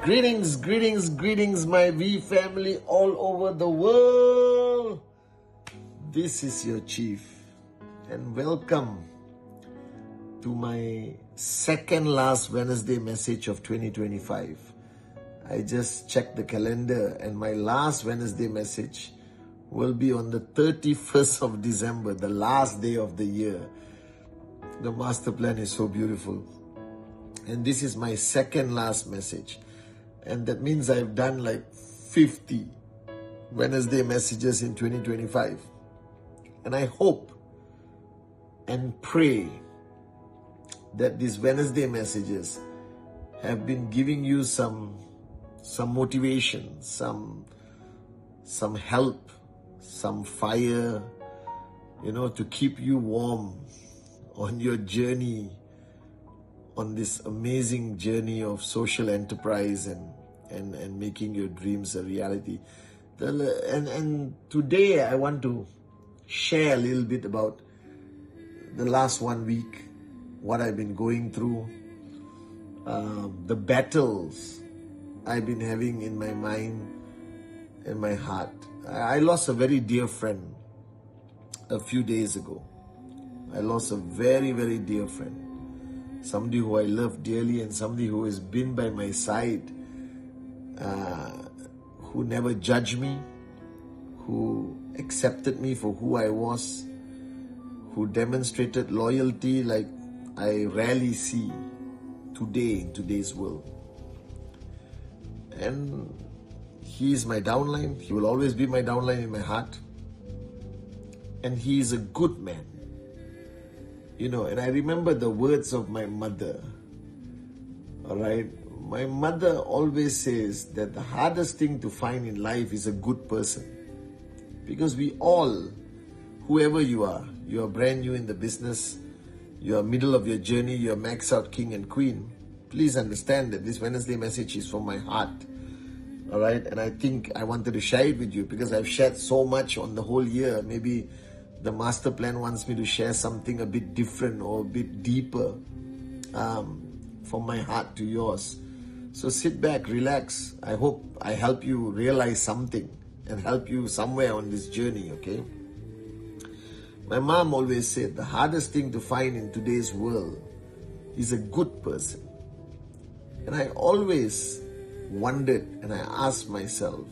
Greetings, greetings, greetings, my V family all over the world. This is your Chief, and welcome to my second last Wednesday message of 2025. I just checked the calendar, and my last Wednesday message will be on the 31st of December, the last day of the year. The master plan is so beautiful. And this is my second last message. And that means I've done like 50 Wednesday messages in 2025. And I hope and pray that these Wednesday messages have been giving you some motivation, some help, some fire, to keep you warm on your journey, on this amazing journey of social enterprise and making your dreams a reality. And today I want to share a little bit about the last 1 week, what I've been going through, the battles I've been having in my mind and my heart. I lost a very dear friend a few days ago. I lost a very, very dear friend. Somebody who I love dearly and somebody who has been by my side, who never judged me, who accepted me for who I was, who demonstrated loyalty like I rarely see today in today's world. And he is my downline. He will always be my downline in my heart. And he is a good man. And I remember the words of my mother. All right. My mother always says that the hardest thing to find in life is a good person. Because we all, whoever you are brand new in the business, you are middle of your journey, you're max out king and queen. Please understand that this Wednesday message is from my heart. All right. And I think I wanted to share it with you because I've shared so much on the whole year. Maybe the master plan wants me to share something a bit different or a bit deeper from my heart to yours. So sit back, relax. I hope I help you realize something and help you somewhere on this journey, okay? My mom always said the hardest thing to find in today's world is a good person. And I always wondered and I asked myself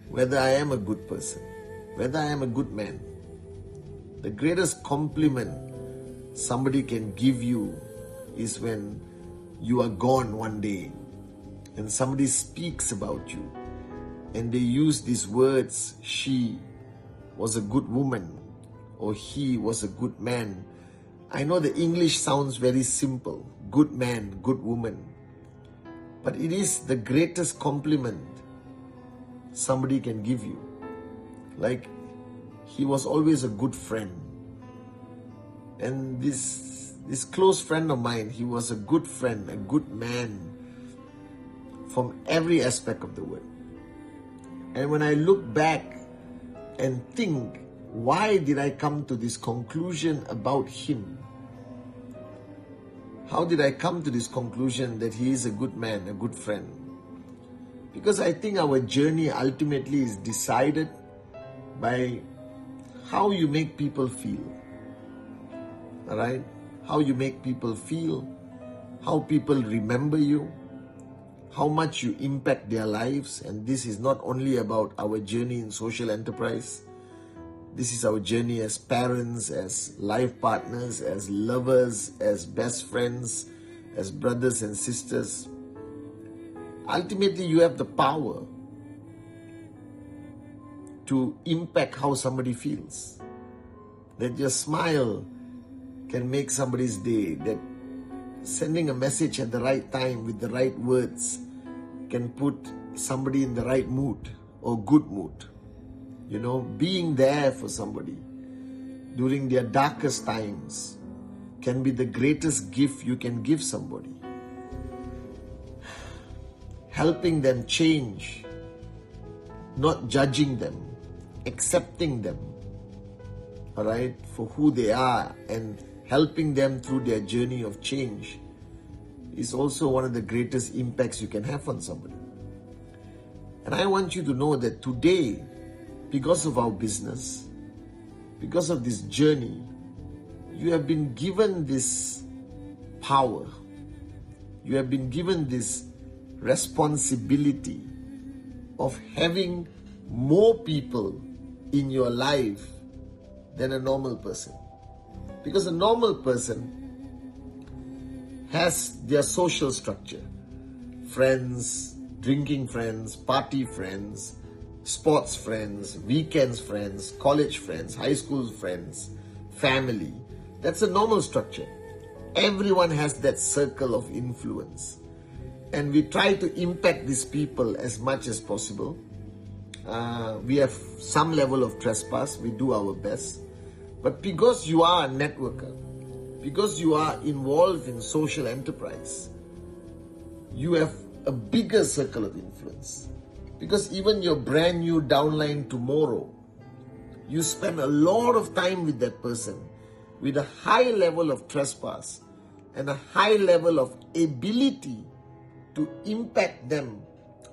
whether I am a good person, whether I am a good man. The greatest compliment somebody can give you is when you are gone one day and somebody speaks about you and they use these words, she was a good woman or he was a good man. I know the English sounds very simple, good man, good woman, but it is the greatest compliment somebody can give you. Like, he was always a good friend. And this close friend of mine, he was a good friend, a good man from every aspect of the word. And when I look back and think, why did I come to this conclusion about him? How did I come to this conclusion that he is a good man, a good friend? Because I think our journey ultimately is decided by how you make people feel. All right? How you make people feel, how people remember you, how much you impact their lives. And this is not only about our journey in social enterprise. This is our journey as parents, as life partners, as lovers, as best friends, as brothers and sisters. Ultimately, you have the power to impact how somebody feels. That your smile can make somebody's day, that sending a message at the right time with the right words can put somebody in the right mood or good mood. Being there for somebody during their darkest times can be the greatest gift you can give somebody. Helping them change, not judging them, accepting them, all right, for who they are and helping them through their journey of change is also one of the greatest impacts you can have on somebody. And I want you to know that today, because of our business, because of this journey, you have been given this power. You have been given this responsibility of having more people in your life than a normal person. Because a normal person has their social structure. Friends, drinking friends, party friends, sports friends, weekends friends, college friends, high school friends, family. That's a normal structure. Everyone has that circle of influence. And we try to impact these people as much as possible. We have some level of trespass. We do our best. But because you are a networker, because you are involved in social enterprise, you have a bigger circle of influence. Because even your brand new downline tomorrow, you spend a lot of time with that person with a high level of trespass and a high level of ability to impact them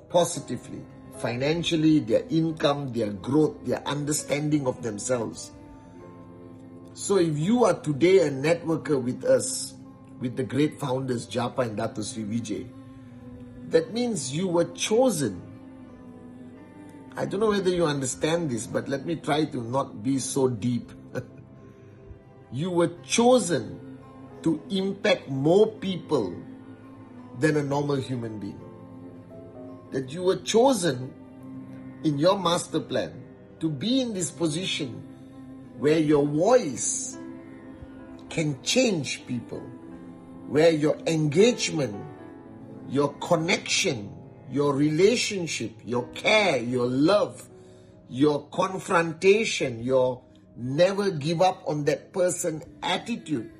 positively, financially, their income, their growth, their understanding of themselves. So if you are today a networker with us, with the great founders Japa and Dato Sri Vijay, that means you were chosen. I don't know whether you understand this, but let me try to not be so deep. You were chosen to impact more people than a normal human being. That you were chosen in your master plan to be in this position where your voice can change people, where your engagement, your connection, your relationship, your care, your love, your confrontation, your never give up on that person attitude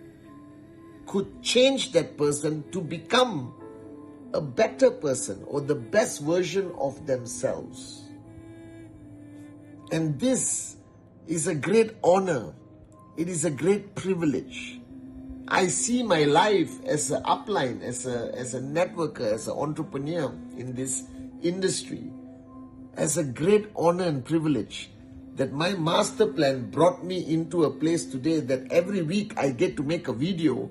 could change that person to become a better person or the best version of themselves. And this is a great honor. It is a great privilege. I see my life as an upline, as a networker, as an entrepreneur in this industry, as a great honor and privilege that my master plan brought me into a place today that every week I get to make a video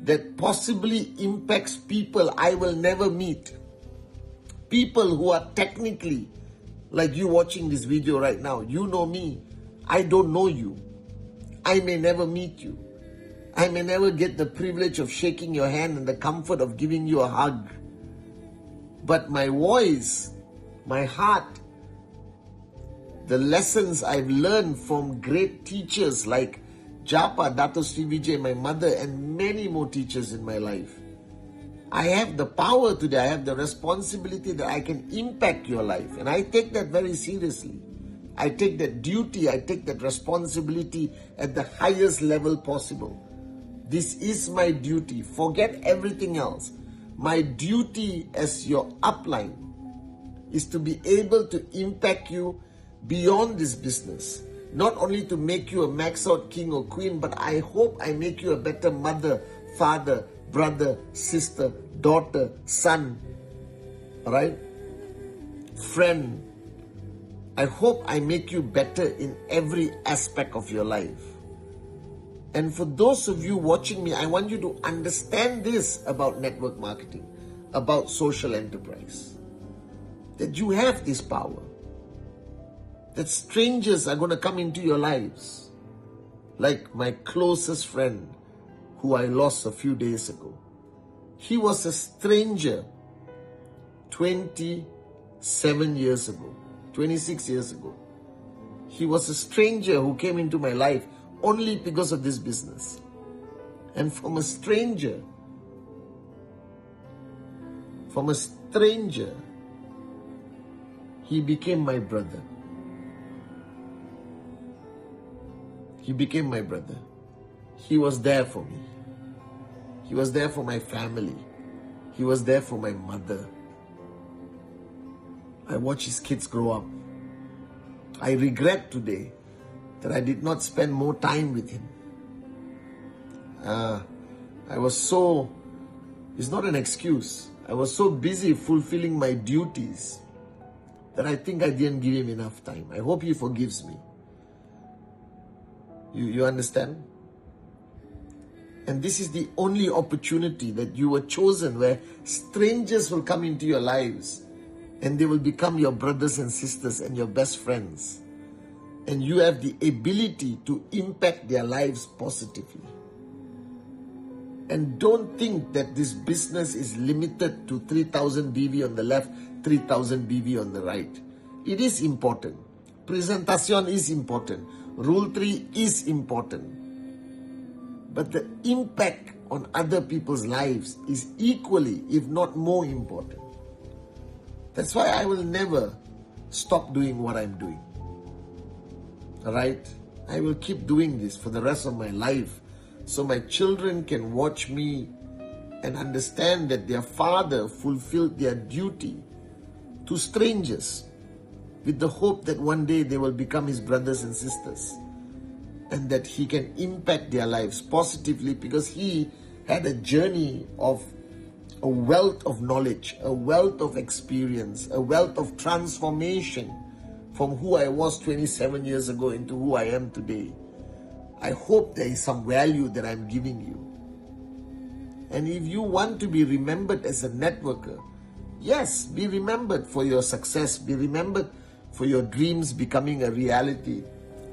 that possibly impacts people I will never meet. People who are technically, like you watching this video right now, you know me, I don't know you. I may never meet you. I may never get the privilege of shaking your hand and the comfort of giving you a hug. But my voice, my heart, the lessons I've learned from great teachers like Japa, Dato Sri Vijay, my mother, and many more teachers in my life. I have the power today, I have the responsibility that I can impact your life. And I take that very seriously. I take that duty, I take that responsibility at the highest level possible. This is my duty. Forget everything else. My duty as your upline is to be able to impact you beyond this business. Not only to make you a max out king or queen, but I hope I make you a better mother, father, brother, sister, daughter, son, right? Friend. I hope I make you better in every aspect of your life. And for those of you watching me, I want you to understand this about network marketing, about social enterprise. That you have this power. That strangers are going to come into your lives. Like my closest friend who I lost a few days ago. He was a stranger 27 years ago, 26 years ago. He was a stranger who came into my life only because of this business. And from a stranger, he became my brother. He became my brother. He was there for me. He was there for my family. He was there for my mother. I watched his kids grow up. I regret today that I did not spend more time with him. I was so, It's not an excuse. I was so busy fulfilling my duties that I think I didn't give him enough time. I hope he forgives me. You understand? And this is the only opportunity that you were chosen, where strangers will come into your lives and they will become your brothers and sisters and your best friends. And you have the ability to impact their lives positively. And don't think that this business is limited to 3,000 BV on the left, 3,000 BV on the right. It is important. Presentation is important. Rule 3 is important. But the impact on other people's lives is equally, if not more important. That's why I will never stop doing what I'm doing. Alright? I will keep doing this for the rest of my life, so my children can watch me and understand that their father fulfilled their duty to strangers with the hope that one day they will become his brothers and sisters, and that he can impact their lives positively, because he had a journey of a wealth of knowledge, a wealth of experience, a wealth of transformation from who I was 27 years ago into who I am today. I hope there is some value that I'm giving you. And if you want to be remembered as a networker, yes, be remembered for your success, be remembered for your dreams becoming a reality.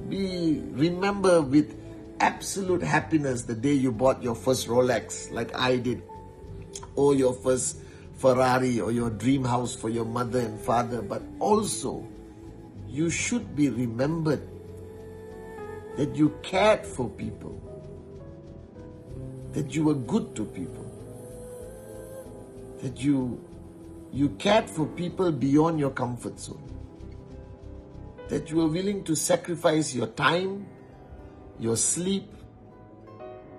Be remembered with absolute happiness the day you bought your first Rolex, like I did, or your first Ferrari, or your dream house for your mother and father. But also, you should be remembered that you cared for people, that you were good to people, that you cared for people beyond your comfort zone, that you were willing to sacrifice your time, your sleep,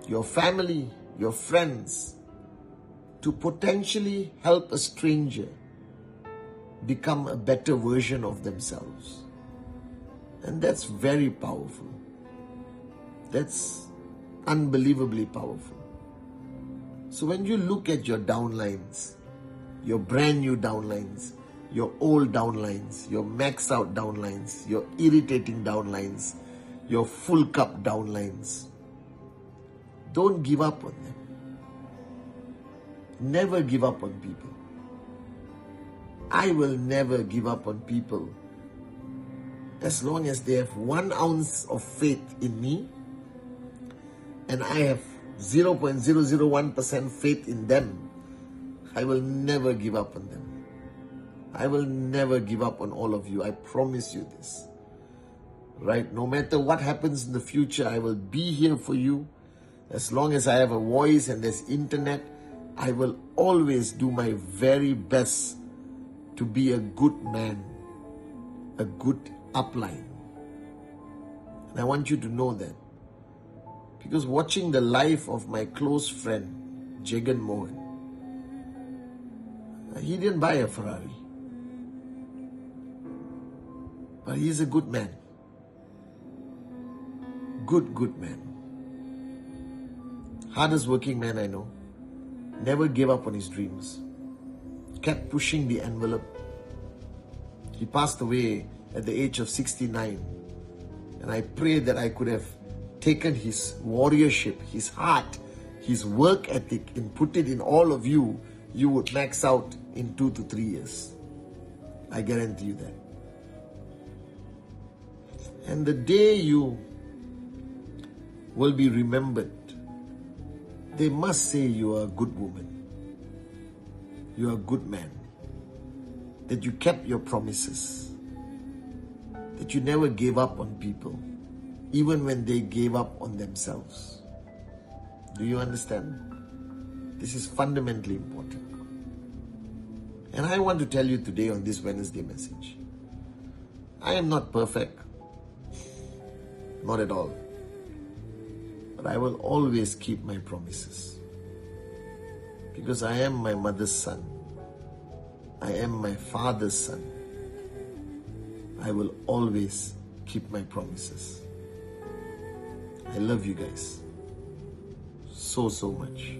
your family, your friends, to potentially help a stranger become a better version of themselves. And that's very powerful. That's unbelievably powerful. So when you look at your downlines, your brand new downlines, your old downlines, your maxed out downlines, your irritating downlines, your full cup downlines, don't give up on them. Never give up on people. I will never give up on people as long as they have 1 ounce of faith in me, and I have 0.001% faith in them. I will never give up on them. I will never give up on all of you. I promise you this. Right? No matter what happens in the future, I will be here for you. As long as I have a voice and there's internet, I will always do my very best to be a good man, a good upline. And I want you to know that. Because watching the life of my close friend, Jagan Mohan, he didn't buy a Ferrari, but he's a good man. Good man. Hardest working man I know. Never gave up on his dreams. Kept pushing the envelope. He passed away at the age of 69. And I pray that I could have taken his warriorship, his heart, his work ethic, and put it in all of you, you would max out in 2 to 3 years. I guarantee you that. And the day you will be remembered, they must say you are a good woman, you are a good man, that you kept your promises, that you never gave up on people, even when they gave up on themselves. Do you understand? This is fundamentally important. And I want to tell you today on this Wednesday message, I am not perfect. Not at all. But I will always keep my promises. Because I am my mother's son. I am my father's son. I will always keep my promises. I love you guys so much.